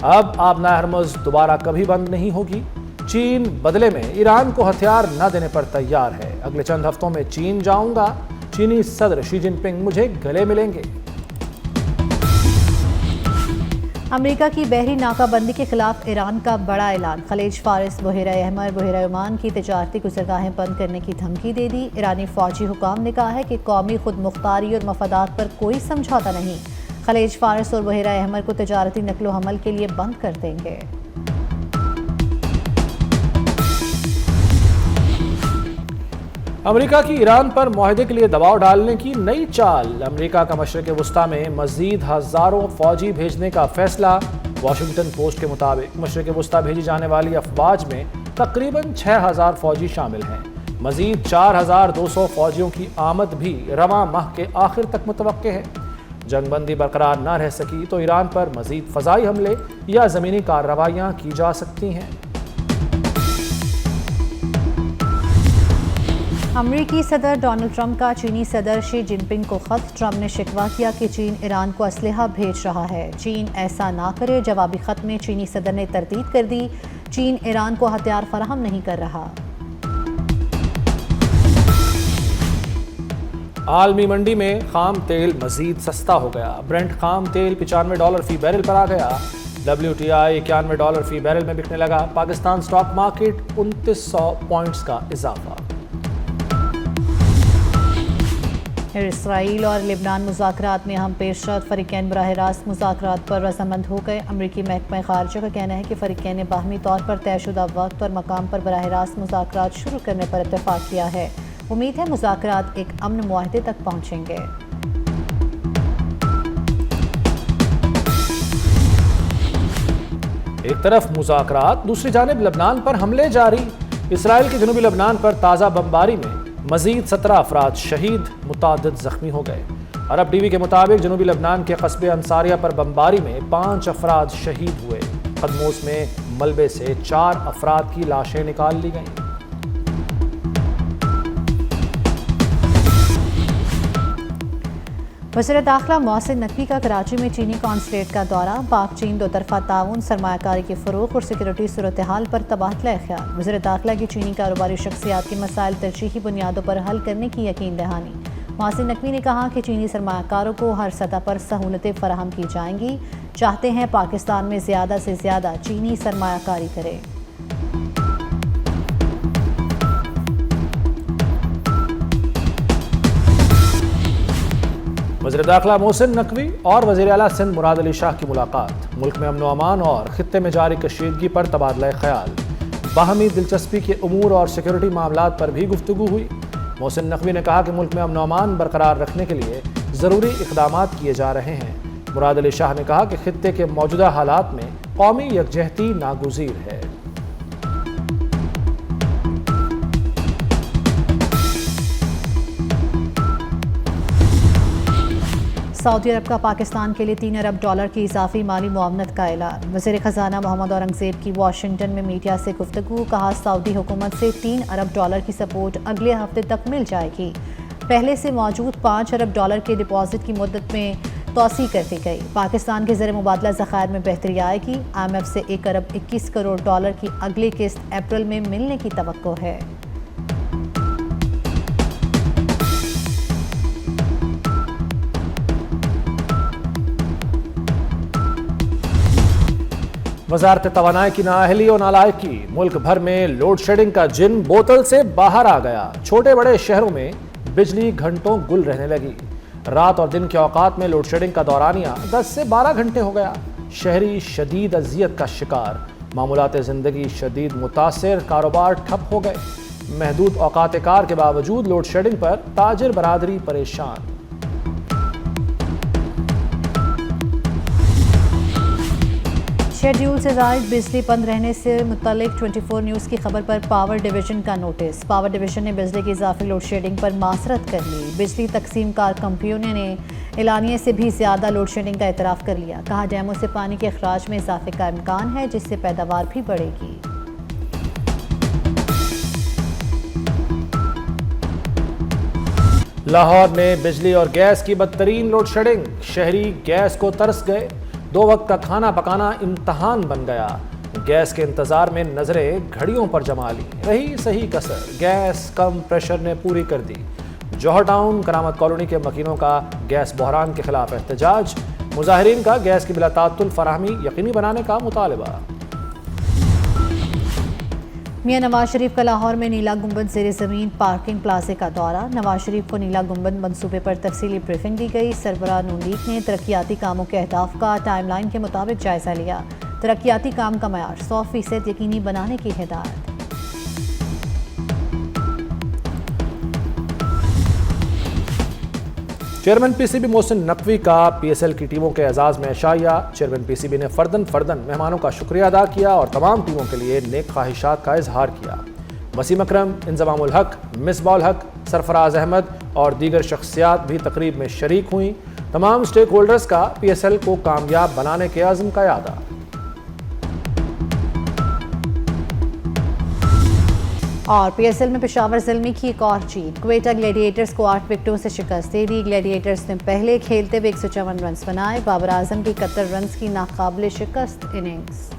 اب آبنائے ہرمز دوبارہ کبھی بند نہیں ہوگی۔ چین بدلے میں ایران کو ہتھیار نہ دینے پر تیار ہے۔ اگلے چند ہفتوں میں چین جاؤں گا، چینی صدر شی جن پنگ مجھے گلے ملیں گے۔ امریکہ کی بحری ناکہ بندی کے خلاف ایران کا بڑا اعلان۔ خلیج فارس، بحیرہ احمر، بحیرہ عمان کی تجارتی گزرگاہیں بند کرنے کی دھمکی دے دی۔ ایرانی فوجی حکام نے کہا ہے کہ قومی خود مختاری اور مفادات پر کوئی سمجھوتا نہیں۔ خلیج فارس اور بحیرہ احمر کو تجارتی نقل و حمل کے لیے بند کر دیں گے۔ امریکہ کی ایران پر معاہدے کے لیے دباؤ ڈالنے کی نئی چال۔ امریکہ کا مشرق وسطیٰ میں مزید ہزاروں فوجی بھیجنے کا فیصلہ۔ واشنگٹن پوسٹ کے مطابق مشرق وسطیٰ بھیجی جانے والی افواج میں تقریباً 6000 فوجی شامل ہیں۔ مزید 4200 فوجیوں کی آمد بھی رواں ماہ کے آخر تک متوقع ہے۔ جنگ بندی برقرار نہ رہ سکی تو ایران پر مزید فضائی حملے یا زمینی کارروائیاں کی جا سکتی ہیں۔ امریکی صدر ڈونلڈ ٹرمپ کا چینی صدر شی جن پنگ کو خط۔ ٹرمپ نے شکوہ کیا کہ چین ایران کو اسلحہ بھیج رہا ہے۔ چین ایسا نہ کرے۔ جوابی خط میں چینی صدر نے تردید کر دی، چین ایران کو ہتھیار فراہم نہیں کر رہا۔ عالمی منڈی میں خام تیل مزید سستا ہو گیا۔ برنٹ خام تیل $95 فی بیرل پر آ گیا۔ WTI $91 فی بیرل میں بکنے لگا۔ پاکستان سٹاک مارکیٹ 2900 پوائنٹس کا اضافہ۔ اسرائیل اور لبنان مذاکرات میں اہم پیش رفت۔ فریقین براہ راست مذاکرات پر رضامند ہو گئے۔ امریکی محکمہ خارجہ کا کہنا ہے کہ فریقین نے باہمی طور پر طے شدہ وقت اور مقام پر براہ راست مذاکرات شروع کرنے پر اتفاق کیا ہے۔ امید ہے مذاکرات ایک امن معاہدے تک پہنچیں گے۔ ایک طرف مذاکرات، دوسری جانب لبنان پر حملے جاری۔ اسرائیل کے جنوبی لبنان پر تازہ بمباری میں مزید 17 افراد شہید، متعدد زخمی ہو گئے۔ عرب ٹی وی کے مطابق جنوبی لبنان کے قصبے انصاریہ پر بمباری میں 5 افراد شہید ہوئے۔ قدموس میں ملبے سے 4 افراد کی لاشیں نکال لی گئیں۔ وزیر داخلہ محسن نقوی کا کراچی میں چینی قونصلیٹ کا دورہ۔ پاک چین دو طرفہ تعاون، سرمایہ کاری کے فروغ اور سیکورٹی صورتحال پر تبادلہ خیال۔ وزیر داخلہ کی چینی کاروباری شخصیات کے مسائل ترجیحی بنیادوں پر حل کرنے کی یقین دہانی۔ محسن نقوی نے کہا کہ چینی سرمایہ کاروں کو ہر سطح پر سہولتیں فراہم کی جائیں گی، چاہتے ہیں پاکستان میں زیادہ سے زیادہ چینی سرمایہ کاری کرے۔ وزیر داخلہ محسن نقوی اور وزیر اعلیٰ سندھ مراد علی شاہ کی ملاقات۔ ملک میں امن و امان اور خطے میں جاری کشیدگی پر تبادلہ خیال۔ باہمی دلچسپی کے امور اور سیکورٹی معاملات پر بھی گفتگو ہوئی۔ محسن نقوی نے کہا کہ ملک میں امن و امان برقرار رکھنے کے لیے ضروری اقدامات کیے جا رہے ہیں۔ مراد علی شاہ نے کہا کہ خطے کے موجودہ حالات میں قومی یکجہتی ناگزیر ہے۔ سعودی عرب کا پاکستان کے لیے $3 ارب کی اضافی مالی معاونت کا اعلان۔ وزیر خزانہ محمد اورنگزیب کی واشنگٹن میں میڈیا سے گفتگو۔ کہا سعودی حکومت سے $3 ارب کی سپورٹ اگلے ہفتے تک مل جائے گی۔ پہلے سے موجود $5 ارب کے ڈپازٹ کی مدت میں توسیع کر دی گئی۔ پاکستان کے زر مبادلہ ذخائر میں بہتری آئے گی۔ IMF سے $1 ارب 21 کروڑ کی اگلی قسط اپریل میں ملنے کی توقع ہے۔ وزارت توانائی کی نااہلی اور نالائقی۔ ملک بھر میں لوڈ شیڈنگ کا جن بوتل سے باہر آ گیا۔ چھوٹے بڑے شہروں میں بجلی گھنٹوں گل رہنے لگی۔ رات اور دن کے اوقات میں لوڈ شیڈنگ کا دورانیہ 10 سے 12 گھنٹے ہو گیا۔ شہری شدید اذیت کا شکار۔ معمولات زندگی شدید متاثر، کاروبار ٹھپ ہو گئے۔ محدود اوقات کار کے باوجود لوڈ شیڈنگ پر تاجر برادری پریشان۔ شیڈیول سے زائد بجلی بند رہنے سے متعلق 24 نیوز کی خبر پر پاور ڈویژن کا نوٹس۔ پاور ڈویژن نے بجلی کی اضافی لوڈ شیڈنگ پر معذرت کر لی۔ بجلی تقسیم کار کمپنیوں نے اعلانیے سے بھی زیادہ لوڈ شیڈنگ کا اعتراف کر لیا۔ کہا ڈیموں سے پانی کے اخراج میں اضافے کا امکان ہے، جس سے پیداوار بھی بڑھے گی۔ لاہور میں بجلی اور گیس کی بدترین لوڈ شیڈنگ۔ شہری گیس کو ترس گئے۔ 2 وقت کا کھانا پکانا امتحان بن گیا، گیس کے انتظار میں نظریں گھڑیوں پر جما لی، رہی صحیح کسر، گیس کم پریشر نے پوری کر دی۔ جوہر ٹاؤن کرامت کالونی کے مکینوں کا گیس بحران کے خلاف احتجاج، مظاہرین کا گیس کی بلا تعطل فراہمی یقینی بنانے کا مطالبہ۔ میاں نواز شریف کا لاہور میں نیلا گنبد زیر زمین پارکنگ پلازے کا دورہ، نواز شریف کو نیلا گنبد منصوبے پر تفصیلی بریفنگ دی گئی۔ سربراہ نون لیگ نے ترقیاتی کاموں کے اہداف کا ٹائم لائن کے مطابق جائزہ لیا، ترقیاتی کام کا معیار 100% یقینی بنانے کی ہدایت۔ Chairman P C B Mohsin Naqvi کا پی ایس ایل کی ٹیموں کے اعزاز میں عشائیہ، چیئرمین پی سی بی نے فردن مہمانوں کا شکریہ ادا کیا اور تمام ٹیموں کے لیے نیک خواہشات کا اظہار کیا۔ وسیم اکرم، انضمام الحق، مصباح الحق، سرفراز احمد اور دیگر شخصیات بھی تقریب میں شریک ہوئیں۔ تمام سٹیک ہولڈرز کا پی ایس ایل کو کامیاب بنانے کے عزم کا اعادہ۔ اور پی ایس ایل میں پشاور زلمی کی ایک اور جیت، کوئٹہ گلیڈیٹرز کو 8 وکٹوں سے شکست دے دی۔ گلیڈیٹرز نے پہلے کھیلتے ہوئے 154 رنز بنائے، بابر اعظم کی 71 رنز کی ناقابل شکست اننگز۔